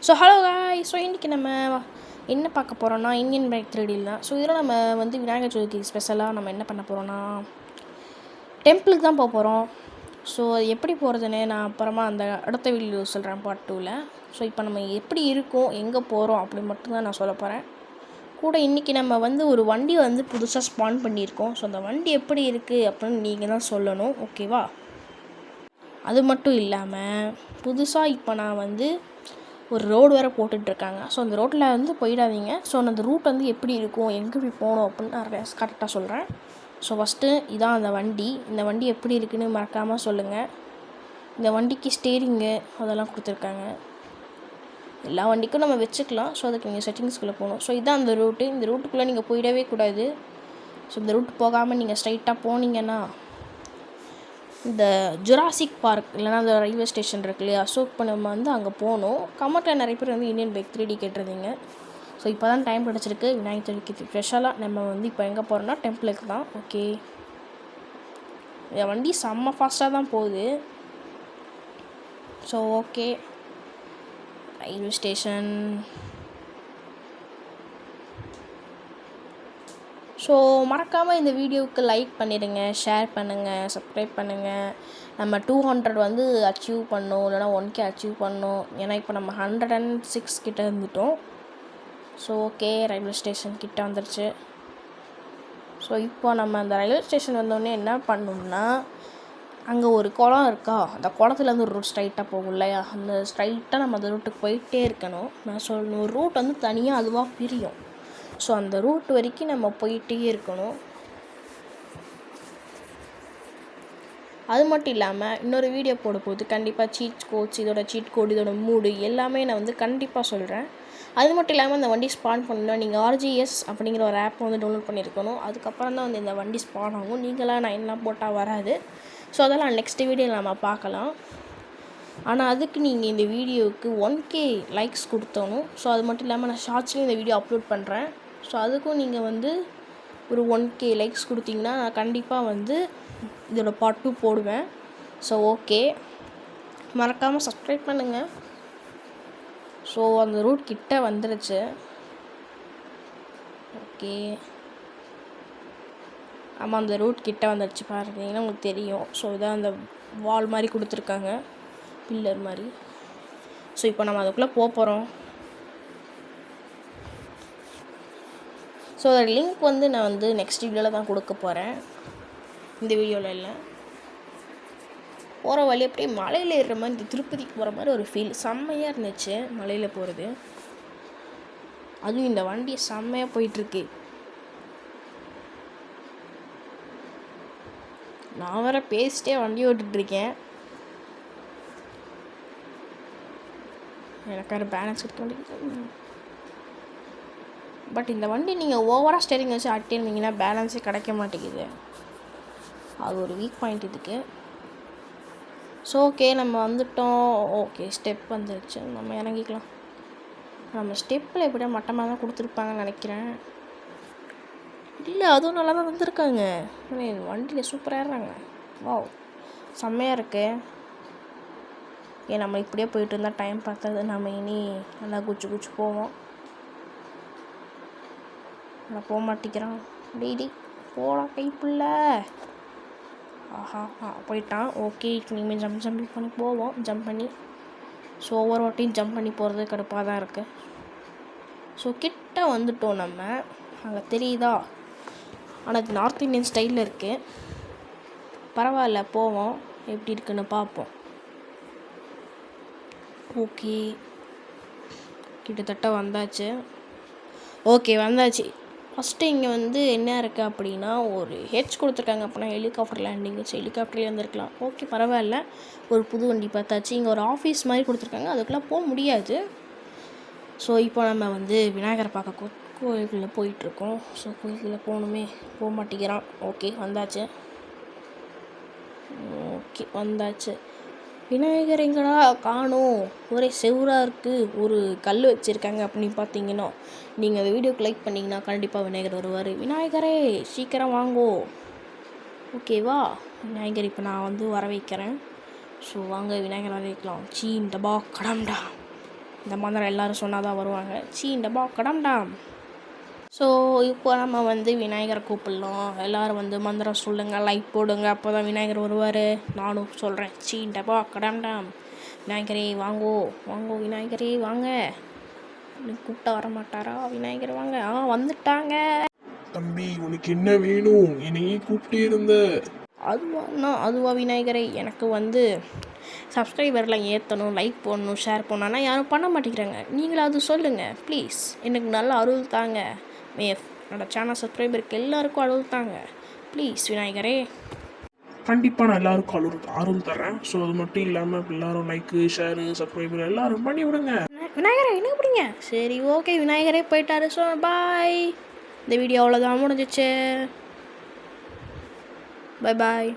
So hello காய். So இன்றைக்கி நம்ம என்ன பார்க்க போகிறோன்னா இந்தியன் பைக் 3D தான். ஸோ இதில் நம்ம வந்து விநாயகர் சதுர்த்தி ஸ்பெஷலாக நம்ம என்ன பண்ண போகிறோன்னா டெம்பிளுக்கு தான் போக போகிறோம். ஸோ எப்படி போகிறதுன்னு நான் அப்புறமா அந்த அடுத்த வீடியோ சொல்கிறேன் பார்ட் 2ல். ஸோ இப்போ நம்ம எப்படி இருக்கோம், எங்கே போகிறோம் அப்படி மட்டும்தான் நான் சொல்ல போகிறேன். கூட இன்றைக்கி நம்ம வந்து ஒரு வண்டி வந்து புதுசாக ஸ்பான் பண்ணியிருக்கோம். ஸோ அந்த வண்டி எப்படி இருக்குது அப்படின்னு நீங்கள் தான் சொல்லணும், ஓகேவா? அது மட்டும் இல்லாமல் புதுசாக இப்போ நான் வந்து ஒரு ரோடு வேறு போட்டுட்ருக்காங்க. ஸோ அந்த ரோட்டில் வந்து போயிடாதீங்க. ஸோ அந்த ரூட் வந்து எப்படி இருக்கும், எங்கே போய் போகணும் அப்படின்னு நான் கரெக்டாக சொல்கிறேன். ஸோ ஃபஸ்ட்டு இதான் அந்த வண்டி. இந்த வண்டி எப்படி இருக்குதுன்னு மறக்காமல் சொல்லுங்கள். இந்த வண்டிக்கு ஸ்டேரிங்கு அதெல்லாம் கொடுத்துருக்காங்க. எல்லா வண்டிக்கும் நம்ம வச்சுக்கலாம். ஸோ அதுக்கு நீங்கள் செட்டிங்ஸ்குள்ளே போகணும். ஸோ இதான் அந்த ரூட்டு. இந்த ரூட்டுக்குள்ளே நீங்கள் போயிடவே கூடாது. ஸோ இந்த ரூட் போகாமல் நீங்கள் ஸ்ட்ரைட்டாக போனீங்கன்னா இந்த ஜுராசிக் பார்க் இல்லைனா அந்த ரயில்வே ஸ்டேஷன் இருக்கு இல்லையா, ஸோ இப்போ நம்ம வந்து அங்கே போகணும். கமெண்ட்டில் நிறைய பேர் வந்து இந்தியன் பைக் 3D கேட்டிருந்தீங்க. ஸோ இப்போ தான் டைம் கிடச்சிருக்கு. விநாயகர் சதுர்த்திக்கு ஸ்பெஷலாக நம்ம வந்து இப்போ எங்கே போகிறோன்னா டெம்பிளுக்கு தான். ஓகே, இந்த வண்டி செம்ம ஃபாஸ்ட்டாக தான் போகுது. So okay, railway station. So மறக்காமல் இந்த வீடியோவுக்கு லைக் பண்ணிடுங்க, ஷேர் பண்ணுங்கள், சப்ஸ்கிரைப் பண்ணுங்கள். நம்ம 200 வந்து அச்சீவ் பண்ணோம், இல்லைனா 1K அச்சீவ் பண்ணோம். ஏன்னா இப்போ நம்ம 106 கிட்டே இருந்துட்டோம். ஸோ ஓகே, ரயில்வே ஸ்டேஷன் கிட்டே வந்துடுச்சு. ஸோ இப்போ நம்ம அந்த ரயில்வே ஸ்டேஷன் வந்தோடனே என்ன பண்ணணும்னா, அங்கே ஒரு குளம் இருக்கா, அந்த குளத்துலேருந்து ஒரு ரூட் ஸ்ட்ரைட்டாக போகும் இல்லையா, அந்த ஸ்ட்ரைட்டாக நம்ம அந்த ரூட்டுக்கு போயிட்டே இருக்கணும். நான் சொல்லணும், ஒரு ரூட் வந்து தனியாக அதுவாக பிரியும். ஸோ அந்த ரூட் வரைக்கும் நம்ம போயிட்டே இருக்கணும். அது மட்டும் இல்லாமல் இன்னொரு வீடியோ போடும்போது கண்டிப்பாக சீட் கோட்ஸ், இதோட சீட் கோட், இதோட மூடு எல்லாமே நான் வந்து கண்டிப்பாக சொல்கிறேன். அது மட்டும் இல்லாமல் இந்த வண்டி ஸ்பான் பண்ணணும். நீங்கள் RGS அப்படிங்கிற ஒரு ஆப் வந்து டவுன்லோட் பண்ணியிருக்கணும். அதுக்கப்புறம் தான் வந்து இந்த வண்டி ஸ்பான் ஆகும். நீங்களாம் நான் என்ன போட்டால் வராது. ஸோ அதெல்லாம் நெக்ஸ்ட் வீடியோவில் நம்ம பார்க்கலாம். ஆனால் அதுக்கு நீங்கள் இந்த வீடியோவுக்கு 1K லைக்ஸ் கொடுத்தணும். ஸோ அது மட்டும் இல்லாமல் நான் ஷார்ட்ஸ்லேயும் இந்த வீடியோ அப்லோட் பண்ணுறேன். ஸோ அதுக்கும் நீங்கள் வந்து ஒரு 1K லைக்ஸ் கொடுத்தீங்கன்னா நான் கண்டிப்பாக வந்து இதோட பார்ட் 2 போடுவேன். ஸோ ஓகே, மறக்காமல் சப்ஸ்கிரைப் பண்ணுங்கள். ஸோ அந்த ரூட் கிட்ட வந்துடுச்சு. ஓகே, ஆமாம், அந்த ரூட் கிட்ட வந்துடுச்சு. பார்த்தீங்கன்னா உங்களுக்கு தெரியும். ஸோ இதான் அந்த வால் மாதிரி கொடுத்துருக்காங்க, பில்லர் மாதிரி. ஸோ இப்போ நம்ம அதுக்குள்ளே போகிறோம். ஸோ அதோட லிங்க் வந்து நான் வந்து நெக்ஸ்ட் வீடியோவில் தான் கொடுக்க போகிறேன், இந்த வீடியோவில் இல்லை. போகிற வழி அப்படியே மலையில் ஏறுற மாதிரி, இந்த திருப்பதிக்கு போகிற மாதிரி ஒரு ஃபீல் செம்மையாக இருந்துச்சு மலையில் போகிறது. அதுவும் இந்த வண்டி செம்மையாக போயிட்டுருக்கு. நான் வேறு பேசிட்டே வண்டி ஓட்டிகிட்ருக்கேன். எனக்கு வேறு பேலன்ஸ் எடுக்க வேண்டியது. பட் இந்த வண்டி நீங்கள் ஓவராக ஸ்டேரிங் வச்சு ஆட்டிருந்தீங்கன்னா பேலன்ஸே கிடைக்க மாட்டேங்குது. அது ஒரு வீக் பாயிண்ட் இதுக்கு. ஸோ ஓகே, நம்ம வந்துட்டோம். ஓகே, ஸ்டெப் வந்துருச்சு, நம்ம இறங்கிக்கலாம். நம்ம ஸ்டெப்பில் எப்படியா மட்டமாக தான் கொடுத்துருப்பாங்கன்னு நினைக்கிறேன். இல்லை, அதுவும் நல்லா தான் வந்திருக்காங்க. வண்டியில் சூப்பராக ஏறுறாங்க. வாவ், செம்மையாக இருக்கு. நம்ம இப்படியே போயிட்டு இருந்தால் டைம் பார்த்தது. நம்ம இனி நல்லா குச்சி போவோம். நான் போக மாட்டேங்கிறான். டெய்லி போகலாம் கைப்புள்ள. ஆஹா, போயிட்டான். ஓகே, இனிமேல் ஜம்ப் பண்ணி போவோம். ஜம்ப் பண்ணி. ஸோ ஒவ்வொரு வாட்டியும் ஜம்ப் பண்ணி போகிறது கடுப்பாக தான் இருக்குது. ஸோ கிட்ட வந்துட்டோம் நம்ம. அங்கே தெரியுதா? ஆனால் அது நார்த் இந்தியன் ஸ்டைலில் இருக்குது. பரவாயில்ல, போவோம், எப்படி இருக்குன்னு பார்ப்போம். ஓகே, கிட்டத்தட்ட வந்தாச்சு. ஓகே, வந்தாச்சு. ஃபஸ்ட்டு இங்கே வந்து என்ன இருக்குது அப்படின்னா, ஒரு ஹெட்ச் கொடுத்துருக்காங்க. அப்படின்னா ஹெலிகாப்டர் லேண்டிங் வச்சு ஹெலிகாப்டர்லேயே வந்துருக்கலாம். ஓகே, பரவாயில்ல, ஒரு புது வண்டி பார்த்தாச்சு. இங்கே ஒரு ஆஃபீஸ் மாதிரி கொடுத்துருக்காங்க, அதுக்குள்ளே போக முடியாது. ஸோ இப்போ நம்ம வந்து விநாயகரை பார்க்க கோயிலுக்குள்ளே போயிட்டுருக்கோம். ஸோ கோயிலுக்குள்ளே போகணுமே, போக மாட்டேங்கிறான். ஓகே, வந்தாச்சு. ஓகே, வந்தாச்சு. விநாயகர் எங்கடா காணோம், ஒரே செவராக இருக்குது, ஒரு கல் வச்சுருக்காங்க அப்படின்னு பார்த்தீங்கன்னா, நீங்கள் அந்த வீடியோக்கு லைக் பண்ணிங்கன்னா கண்டிப்பாக விநாயகர் வருவார். விநாயகரே சீக்கிரம் வாங்கோ, ஓகேவா? விநாயகர் இப்போ நான் வந்து வர வைக்கிறேன். ஸோ வாங்க விநாயகர் வர வைக்கலாம். சீன் டபா கடம்டா. இந்த மந்திரம் எல்லோரும் சொன்னால் தான் வருவாங்க. சீண்டபா கடம்டாம். ஸோ இப்போ நம்ம வந்து விநாயகரை கூப்பிடலாம். எல்லோரும் வந்து மந்திரம் சொல்லுங்கள், லைக் போடுங்க, அப்போ தான் விநாயகர் வருவார். நானும் சொல்கிறேன், சீண்டபா கடம்டாம். விநாயகரே வாங்கோ வாங்கோ, விநாயகரே வாங்க. கூப்பிட்டா வரமாட்டாரா விநாயகர்? வாங்க. வந்துட்டாங்க. தம்பி உனக்கு என்ன வேணும்? என்னையே கூப்பிட்டே இருந்த. அதுவா விநாயகரே, எனக்கு வந்து சப்ஸ்கிரைபர்லாம் ஏற்றணும், லைக் போடணும், ஷேர் பண்ணணும். ஆனால் யாரும் பண்ண மாட்டேங்கிறாங்க. நீங்களாவது சொல்லுங்கள் ப்ளீஸ். எனக்கு நல்ல அருள் தாங்க. என்னோட சேனல் சப்ஸ்கிரைபருக்கு எல்லாருக்கும் அருள் தாங்க ப்ளீஸ் விநாயகரே. கண்டிப்பாக நான் எல்லாருக்கும் அருள் தரேன். ஸோ அது மட்டும் இல்லாமல் எல்லாரும் லைக்கு, ஷேரு, சப்ஸ்கிரைபர் எல்லாரும் பண்ணி விடுங்க. விநாயகரே என்ன பிடிங்க? சரி ஓகே, விநாயகரே போயிட்டாரு. So bye. இந்த வீடியோ அவ்வளோதான் முடிஞ்சிச்சு. Bye bye.